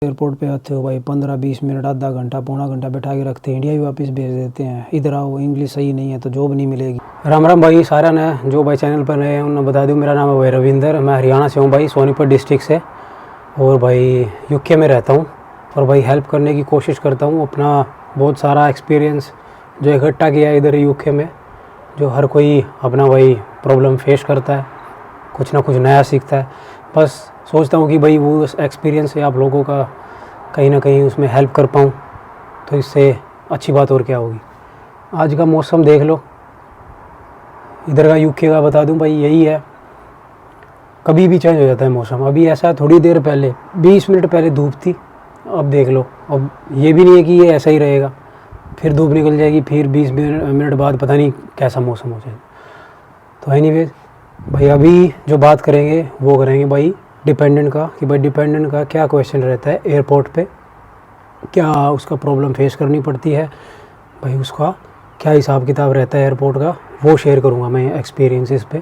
Airport पे आते हो भाई 15-20 मिनट, आधा घंटा, पौना घंटा बैठा के रखते हैं, इंडिया भी वापस भेज देते हैं। इधर आओ, इंग्लिश सही नहीं है तो जॉब नहीं मिलेगी। राम राम भाई सारा ने जो भाई चैनल पर नए हैं उन्हें बता दूं, मेरा नाम है भाई रविंदर, मैं हरियाणा से हूँ भाई, सोनीपत डिस्ट्रिक्ट से, और भाई यूके में रहता हूँ। और भाई हेल्प करने की कोशिश करता हूँ, अपना बहुत सारा एक्सपीरियंस जो इकट्ठा किया है इधर यूके में, जो हर कोई अपना भाई प्रॉब्लम फेस करता है, कुछ ना कुछ नया सीखता है। बस सोचता हूँ कि भाई वो एक्सपीरियंस से आप लोगों का कहीं ना कहीं उसमें हेल्प कर पाऊँ, तो इससे अच्छी बात और क्या होगी। आज का मौसम देख लो, इधर का यूके का बता दूं भाई, यही है, कभी भी चेंज हो जाता है मौसम। अभी ऐसा है, थोड़ी देर पहले 20 मिनट पहले धूप थी, अब देख लो, अब ये भी नहीं है कि ये ऐसा ही रहेगा, फिर धूप निकल जाएगी, फिर 20 मिनट बाद पता नहीं कैसा मौसम हो जाएगा। तो एनीवेज भाई अभी जो बात करेंगे वो करेंगे भाई डिपेंडेंट का, कि भाई डिपेंडेंट का क्या क्वेश्चन रहता है एयरपोर्ट पे, क्या उसका प्रॉब्लम फेस करनी पड़ती है भाई, उसका क्या हिसाब किताब रहता है एयरपोर्ट का, वो शेयर करूँगा मैं एक्सपीरियंसेस पे।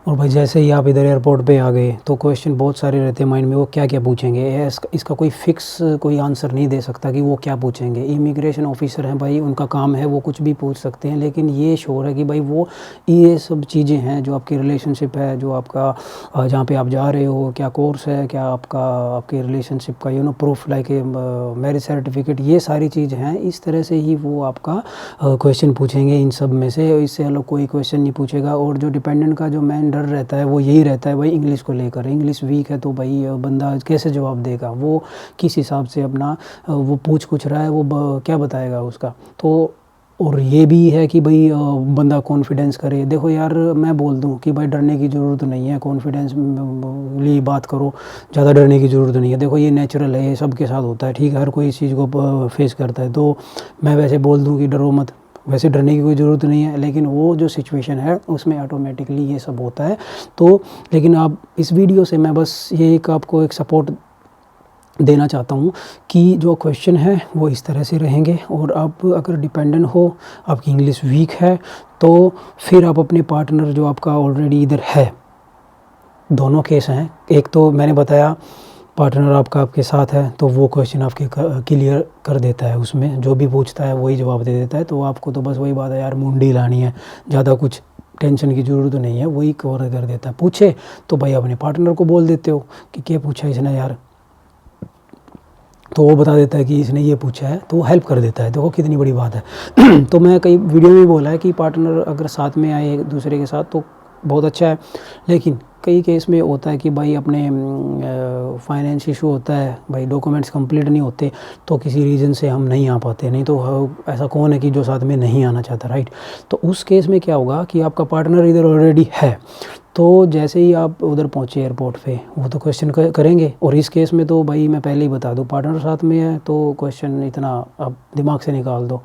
और भाई जैसे ही आप इधर एयरपोर्ट पे आ गए तो क्वेश्चन बहुत सारे रहते हैं माइंड में, वो क्या क्या पूछेंगे, इसका कोई फ़िक्स कोई आंसर नहीं दे सकता कि वो क्या पूछेंगे। इमिग्रेशन ऑफिसर हैं भाई, उनका काम है, वो कुछ भी पूछ सकते हैं, लेकिन ये श्योर है कि भाई वो ये सब चीज़ें हैं जो आपकी रिलेशनशिप है, जो आपका जहाँ पे आप जा रहे हो, क्या कोर्स है, क्या आपके रिलेशनशिप का प्रूफ लाइक मैरिज सर्टिफिकेट, ये सारी चीज़ हैं। इस तरह से ही वो आपका क्वेश्चन पूछेंगे इन सब में से, इससे अलग कोई क्वेश्चन नहीं पूछेगा। और जो डिपेंडेंट का जो मेन डर रहता है वो यही रहता है भाई, इंग्लिश को लेकर। इंग्लिश वीक है तो भाई बंदा कैसे जवाब देगा, वो किस हिसाब से अपना वो पूछ कुछ रहा है, वो क्या बताएगा उसका। तो और ये भी है कि भाई बंदा कॉन्फिडेंस करे। देखो यार, मैं बोल दूं कि भाई डरने की ज़रूरत नहीं है, कॉन्फिडेंसली बात करो, ज़्यादा डरने की ज़रूरत नहीं है। देखो ये नेचुरल है, ये सबके साथ होता है, ठीक है, हर कोई इस चीज़ को फेस करता है। तो मैं वैसे बोल दूं कि डरो मत, वैसे डरने की कोई ज़रूरत नहीं है, लेकिन वो जो सिचुएशन है उसमें ऑटोमेटिकली ये सब होता है। तो लेकिन आप इस वीडियो से मैं बस ये एक आपको एक सपोर्ट देना चाहता हूँ कि जो क्वेश्चन है वो इस तरह से रहेंगे। और आप अगर डिपेंडेंट हो, आपकी इंग्लिश वीक है, तो फिर आप अपने पार्टनर जो आपका ऑलरेडी इधर है, दोनों केस हैं, एक तो मैंने बताया पार्टनर आपका आपके साथ है तो वो क्वेश्चन आपके क्लियर कर देता है, उसमें जो भी पूछता है वही जवाब दे देता है। तो आपको तो बस वही बात है यार, मुंडी लानी है, ज़्यादा कुछ टेंशन की ज़रूरत नहीं है, वही कवर कर देता है। पूछे तो भाई अपने पार्टनर को बोल देते हो कि क्या पूछा इसने यार, तो वो बता देता है कि इसने ये पूछा है, तो वो हेल्प कर देता है। देखो कितनी बड़ी बात है। तो मैं कई वीडियो में बोला है कि पार्टनर अगर साथ में आए एक दूसरे के साथ तो बहुत अच्छा है, लेकिन कई केस में होता है कि भाई अपने फाइनेंस इशू होता है, भाई डॉक्यूमेंट्स कंप्लीट नहीं होते, तो किसी रीज़न से हम नहीं आ पाते। नहीं तो ऐसा कौन है कि जो साथ में नहीं आना चाहता, राइट। तो उस केस में क्या होगा कि आपका पार्टनर इधर ऑलरेडी है, तो जैसे ही आप उधर पहुँचे एयरपोर्ट पे, वो तो क्वेश्चन करेंगे। और इस केस में तो भाई मैं पहले ही बता दूँ, पार्टनर साथ में है तो क्वेश्चन इतना आप दिमाग से निकाल दो,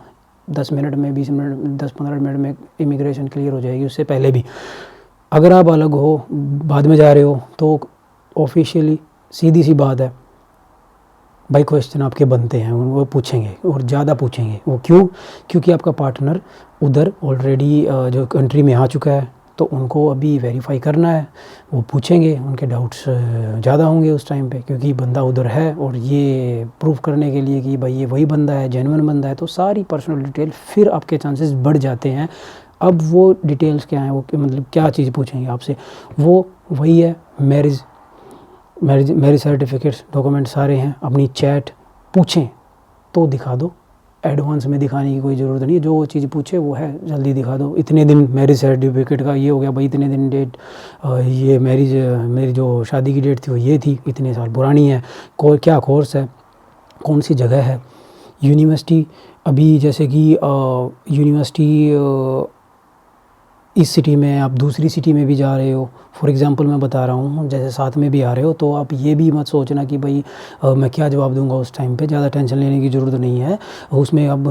10 मिनट में, 20 मिनट, 10-15 मिनट में इमिग्रेशन क्लियर हो जाएगी, उससे पहले भी। अगर आप अलग हो, बाद में जा रहे हो, तो ऑफिशियली सीधी सी बात है भाई, क्वेश्चन आपके बनते हैं, वो पूछेंगे और ज़्यादा पूछेंगे। वो क्यों? क्योंकि आपका पार्टनर उधर ऑलरेडी जो कंट्री में आ चुका है, तो उनको अभी वेरीफाई करना है, वो पूछेंगे, उनके डाउट्स ज़्यादा होंगे उस टाइम पे, क्योंकि बंदा उधर है। और ये प्रूव करने के लिए कि भाई ये वही बंदा है, जेन्युइन बंदा है, तो सारी पर्सनल डिटेल, फिर आपके चांसेस बढ़ जाते हैं। अब वो डिटेल्स क्या हैं, वो मतलब क्या चीज़ पूछेंगे आपसे, वो वही है मैरिज सर्टिफिकेट्स, डॉक्यूमेंट सारे हैं, अपनी चैट पूछें तो दिखा दो, एडवांस में दिखाने की कोई ज़रूरत नहीं है, जो चीज़ पूछे वो है जल्दी दिखा दो। इतने दिन मैरिज सर्टिफिकेट का ये हो गया भाई, इतने दिन डेट, ये मेरी जो शादी की डेट थी वो ये थी, इतने साल पुरानी है, क्या कोर्स है, कौन सी जगह है, यूनिवर्सिटी, अभी जैसे कि यूनिवर्सिटी इस सिटी में, आप दूसरी सिटी में भी जा रहे हो, फॉर एग्ज़ाम्पल मैं बता रहा हूँ, जैसे साथ में भी आ रहे हो, तो आप ये भी मत सोचना कि भाई मैं क्या जवाब दूंगा उस टाइम पे, ज़्यादा टेंशन लेने की ज़रूरत नहीं है। उसमें अब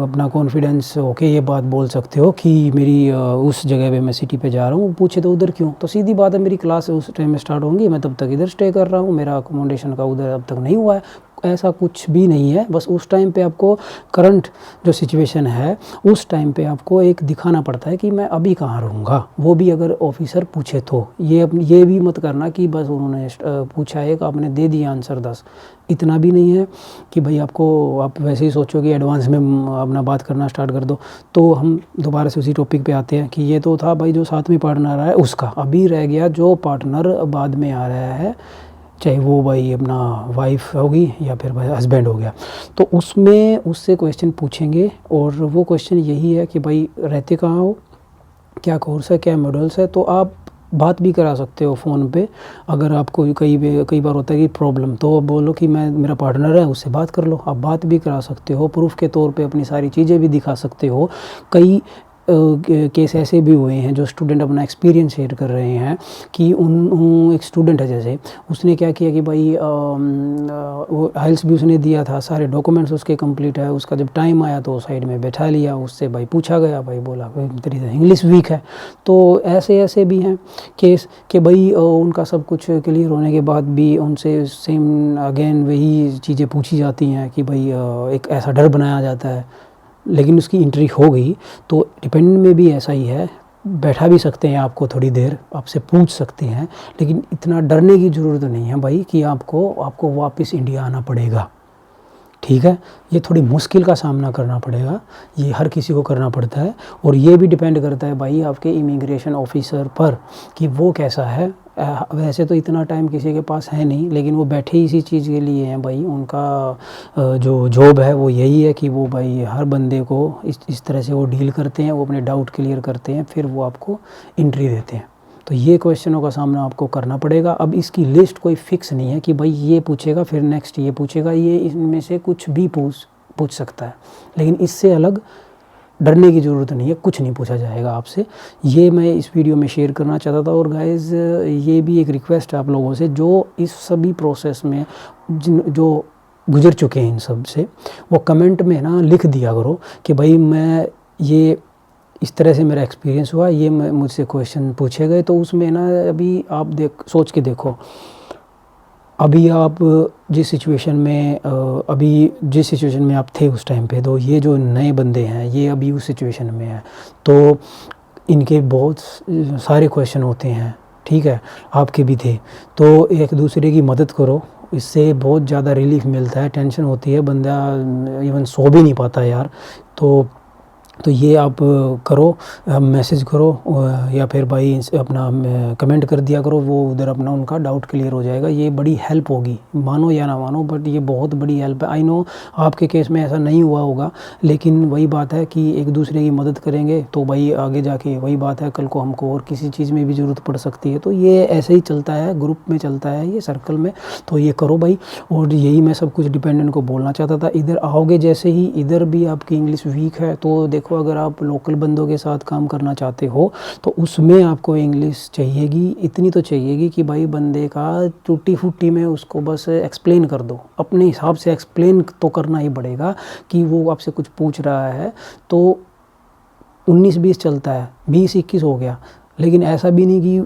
अपना कॉन्फिडेंस होके ये बात बोल सकते हो कि मेरी उस जगह पे मैं सिटी पे जा रहा हूँ। पूछे तो उधर क्यों, तो सीधी बात है, मेरी क्लास उस टाइम में स्टार्ट होंगी, मैं तब तक इधर स्टे कर रहा हूँ, मेरा अकोमोडेशन का उधर अब तक नहीं हुआ है, ऐसा कुछ भी नहीं है। बस उस टाइम पे आपको करंट जो सिचुएशन है उस टाइम पे आपको एक दिखाना पड़ता है कि मैं अभी कहाँ रहूँगा, वो भी अगर ऑफिसर पूछे तो। ये भी मत करना कि बस उन्होंने पूछा है कि आपने दे दिया आंसर 10। इतना भी नहीं है कि भाई आप वैसे ही सोचो कि एडवांस में अपना बात करना स्टार्ट कर दो। तो हम दोबारा से उसी टॉपिक पे आते हैं कि ये तो था भाई जो साथ में पार्टनर आ रहा है उसका, अभी रह गया जो पार्टनर बाद में आ रहा है, चाहे वो भाई अपना वाइफ होगी या फिर भाई हस्बैंड हो गया। तो उसमें उससे क्वेश्चन पूछेंगे और वो क्वेश्चन यही है कि भाई रहते कहाँ हो, क्या कोर्स है, क्या मॉडल्स है। तो आप बात भी करा सकते हो फ़ोन पे। अगर आपको कई बार होता है कि प्रॉब्लम, तो बोलो कि मैं मेरा पार्टनर है उससे बात कर लो। आप बात भी करा सकते हो, प्रूफ के तौर पे अपनी सारी चीज़ें भी दिखा सकते हो। कई केस ऐसे भी हुए हैं जो स्टूडेंट अपना एक्सपीरियंस शेयर कर रहे हैं कि एक स्टूडेंट है, जैसे उसने क्या किया कि भाई वो आइल्स भी उसने दिया था, सारे डॉक्यूमेंट्स उसके कंप्लीट है, उसका जब टाइम आया तो साइड में बैठा लिया, उससे भाई पूछा गया, भाई बोला तेरी इंग्लिश वीक है। तो ऐसे भी हैं केस कि भाई उनका सब कुछ क्लियर होने के बाद भी उनसे सेम अगेन वही चीज़ें पूछी जाती हैं कि भाई एक ऐसा डर बनाया जाता है, लेकिन उसकी एंट्री हो गई। तो डिपेंडेंट में भी ऐसा ही है, बैठा भी सकते हैं आपको थोड़ी देर, आपसे पूछ सकते हैं, लेकिन इतना डरने की ज़रूरत नहीं है भाई कि आपको वापस इंडिया आना पड़ेगा। ठीक है, ये थोड़ी मुश्किल का सामना करना पड़ेगा, ये हर किसी को करना पड़ता है। और ये भी डिपेंड करता है भाई आपके इमिग्रेशन ऑफिसर पर कि वो कैसा है। वैसे तो इतना टाइम किसी के पास है नहीं, लेकिन वो बैठे इसी चीज़ के लिए हैं भाई। उनका जो जॉब है वो यही है कि वो भाई हर बंदे को इस तरह से वो डील करते हैं, वो अपने डाउट क्लियर करते हैं, फिर वो आपको एंट्री देते हैं। तो ये क्वेश्चनों का सामना आपको करना पड़ेगा। अब इसकी लिस्ट कोई फिक्स नहीं है कि भाई ये पूछेगा फिर नेक्स्ट ये पूछेगा, ये इनमें से कुछ भी पूछ सकता है, लेकिन इससे अलग डरने की ज़रूरत नहीं है, कुछ नहीं पूछा जाएगा आपसे। ये मैं इस वीडियो में शेयर करना चाहता था। और गाइज़ ये भी एक रिक्वेस्ट है आप लोगों से जो इस सभी प्रोसेस में जो गुजर चुके हैं इन सब से, वो कमेंट में ना लिख दिया करो कि भाई मैं ये इस तरह से मेरा एक्सपीरियंस हुआ, ये मुझसे क्वेश्चन पूछे गए। तो उसमें ना अभी आप सोच के देखो, अभी आप जिस सिचुएशन में आप थे उस टाइम पे, तो ये जो नए बंदे हैं ये अभी उस सिचुएशन में हैं, तो इनके बहुत सारे क्वेश्चन होते हैं। ठीक है, आपके भी थे। तो एक दूसरे की मदद करो, इससे बहुत ज़्यादा रिलीफ मिलता है। टेंशन होती है, बंदा इवन सो भी नहीं पाता यार। तो ये आप करो, मैसेज करो या फिर भाई अपना कमेंट कर दिया करो, वो उधर अपना उनका डाउट क्लियर हो जाएगा। ये बड़ी हेल्प होगी, मानो या ना मानो, बट ये बहुत बड़ी हेल्प है। आई नो आपके केस में ऐसा नहीं हुआ होगा, लेकिन वही बात है कि एक दूसरे की मदद करेंगे तो भाई आगे जाके वही बात है, कल को हमको और किसी चीज़ में भी ज़रूरत पड़ सकती है। तो ये ऐसे ही चलता है, ग्रुप में चलता है, ये सर्कल में। तो ये करो भाई। और यही मैं सब कुछ डिपेंडेंट को बोलना चाहता था। इधर आओगे जैसे ही, इधर भी आपकी इंग्लिश वीक है, तो देखो अगर आप लोकल बंदों के साथ काम करना चाहते हो तो उसमें आपको इंग्लिश चाहिएगी, इतनी तो चाहिएगी कि भाई बंदे का टूटी फूटी में उसको बस एक्सप्लेन कर दो। अपने हिसाब से एक्सप्लेन तो करना ही पड़ेगा कि वो आपसे कुछ पूछ रहा है तो 19-20 चलता है, 20-21 हो गया। लेकिन ऐसा भी नहीं कि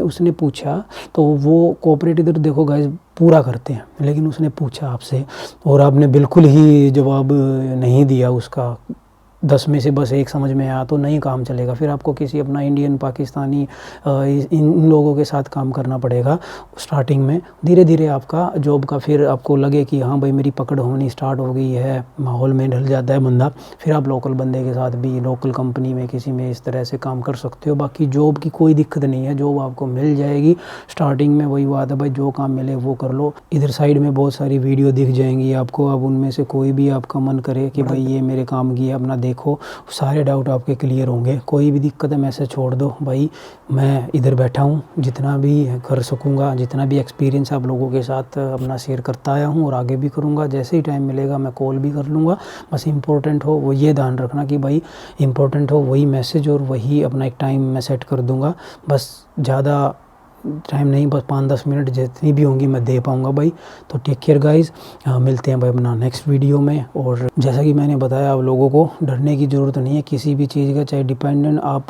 उसने पूछा तो वो कोऑपरेट, इधर देखो गाइस पूरा करते हैं, लेकिन उसने पूछा आपसे और आपने बिल्कुल ही जवाब नहीं दिया उसका, 10 में से बस 1 समझ में आया, तो नहीं काम चलेगा। फिर आपको किसी अपना इंडियन, पाकिस्तानी इन लोगों के साथ काम करना पड़ेगा स्टार्टिंग में। धीरे धीरे आपका जॉब का फिर आपको लगे कि हाँ भाई मेरी पकड़ होनी स्टार्ट हो गई है, माहौल में ढल जाता है बंदा, फिर आप लोकल बंदे के साथ भी लोकल कंपनी में किसी में इस तरह से काम कर सकते हो। बाकी जॉब की कोई दिक्कत नहीं है, जॉब आपको मिल जाएगी। स्टार्टिंग में वही बात है भाई, जो काम मिले वो कर लो। इधर साइड में बहुत सारी वीडियो दिख जाएंगी आपको, अब उनमें से कोई भी आपका मन करे कि भाई ये मेरे काम की है, अपना देखो, सारे डाउट आपके क्लियर होंगे। कोई भी दिक्कत है मैसेज छोड़ दो भाई, मैं इधर बैठा हूँ, जितना भी कर सकूँगा, जितना भी एक्सपीरियंस आप लोगों के साथ अपना शेयर करता आया हूँ और आगे भी करूँगा। जैसे ही टाइम मिलेगा मैं कॉल भी कर लूँगा। बस इम्पोर्टेंट हो वो ये ध्यान रखना कि भाई इम्पोर्टेंट हो वही मैसेज और वही अपना एक टाइम मैं सेट कर दूँगा। बस ज़्यादा टाइम नहीं, बस 5-10 मिनट जितनी भी होंगी मैं दे पाऊँगा भाई। तो टेक केयर गाइज़, मिलते हैं भाई अपना नेक्स्ट वीडियो में। और जैसा कि मैंने बताया, आप लोगों को डरने की ज़रूरत नहीं है किसी भी चीज़ का, चाहे डिपेंडेंट आप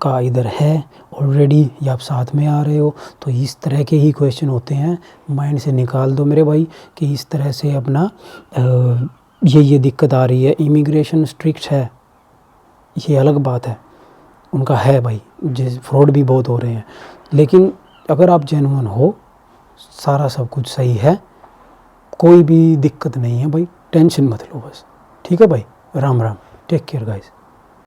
का इधर है ऑलरेडी या आप साथ में आ रहे हो, तो इस तरह के ही क्वेश्चन होते हैं, माइंड से निकाल दो मेरे भाई कि इस तरह से अपना ये दिक्कत आ रही है। इमिग्रेशन स्ट्रिक्ट है, ये अलग बात है, उनका है भाई, जिस फ्रॉड भी बहुत हो रहे हैं, लेकिन अगर आप जेन्युइन हो, सारा सब कुछ सही है, कोई भी दिक्कत नहीं है भाई, टेंशन मत लो बस। ठीक है भाई, Ram Ram, take care guys.